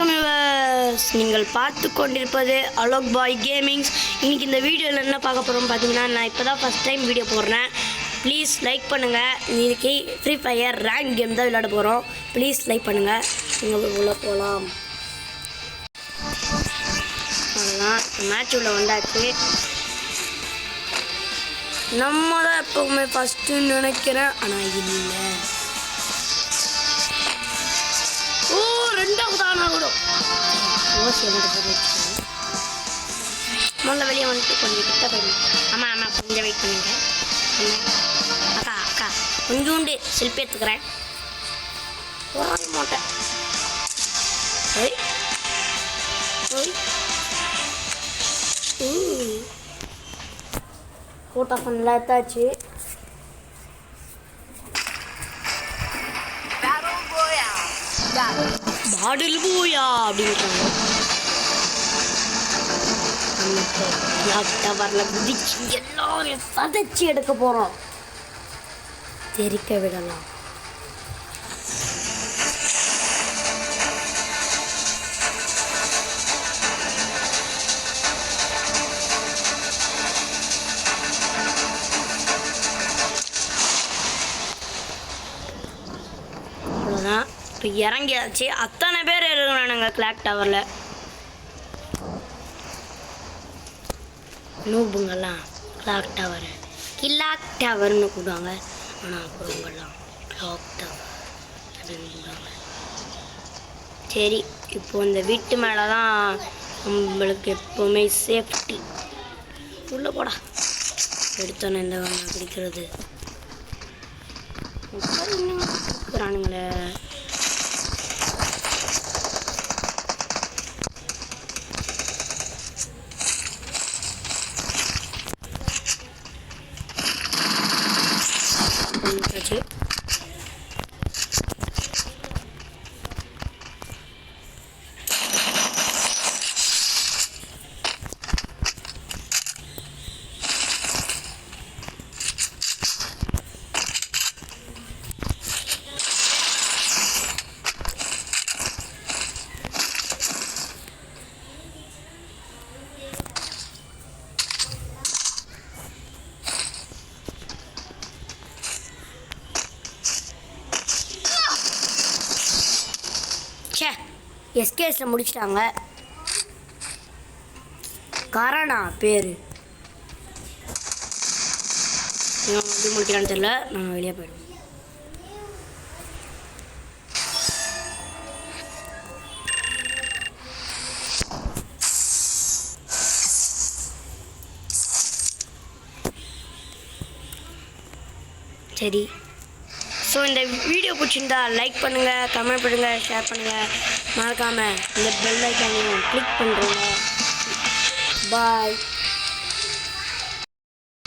நீங்கள் பார்த்து கொண்டிருப்பது அலோக் பாய் கேமிங்ஸ். இன்னைக்கு இந்த வீடியோவில் என்ன பார்க்க போகிறோம் பார்த்தீங்கன்னா, நான் இப்போ தான் ஃபஸ்ட் டைம் வீடியோ போடுறேன். ப்ளீஸ் லைக் பண்ணுங்கள். இன்றைக்கி ஃப்ரீ ஃபயர் ரேங்க் கேம் தான் விளையாட போகிறோம். ப்ளீஸ் லைக் பண்ணுங்கள். நீங்கள் உள்ளே போகலாம். அவ்வளோதான், மேட்ச் உள்ள வந்தாச்சு. நம்ம தான் எப்போவுமே ஃபஸ்ட்டுன்னு நினைக்கிறேன், ஆனால் இல்லை. ஓ, ரெண்டாவது ஆனால் கூட முதல்ல வெளியே வந்துட்டு கொஞ்சம் கிட்ட போயிடும். ஆமாம் ஆமாம், கொஞ்சம் வெயிட் பண்ணுங்க. அக்கா அக்கா கொஞ்சோண்டு செல்ஃபி எடுத்துக்கிறேன். போராட மாட்டேன். ஃபோட்டோ ஃபன்லாம் எடுத்தாச்சு. பாடில் போயா அப்படின்றாங்க. டவர்ல குதிச்சு எல்லாரும் சதைச்சி எடுக்க போறோம். தெரிக்க விடலாம். அவ்வளோதான், இப்போ இறங்கியாச்சு. அத்தனை பேர் இருக்கிறானுங்க கிளாக் டவரில். நூபுங்கெல்லாம் கிளாக் டவர் கில்லாக் டவர்னு கூடுவாங்க. ஆனால் அப்புறங்கெல்லாம் கிளாக் டவர் அப்படின்னு கூடுவாங்க. சரி, இப்போ இந்த வீட்டு மேலே தான் நம்மளுக்கு எப்போவுமே சேஃப்டி. உள்ளே போடா. எடுத்தோன்னே இந்த பிடிக்கிறது இருக்கிறானுங்களே. எஸ்கேஸில் முடிச்சிட்டாங்க. கரணா பேர். எப்படி முடிக்கிறான்னு தெரியல. நாங்கள் வெளியே போயிடுவோம். சரி, ஸோ இந்த வீடியோ பிடிச்சிருந்தா லைக் பண்ணுங்கள், கமெண்ட் பண்ணுங்கள், ஷேர் பண்ணுங்கள். மறக்காமல் இந்த பெல் ஐக்கானையும் கிளிக் பண்ணுறேங்க. பாய்.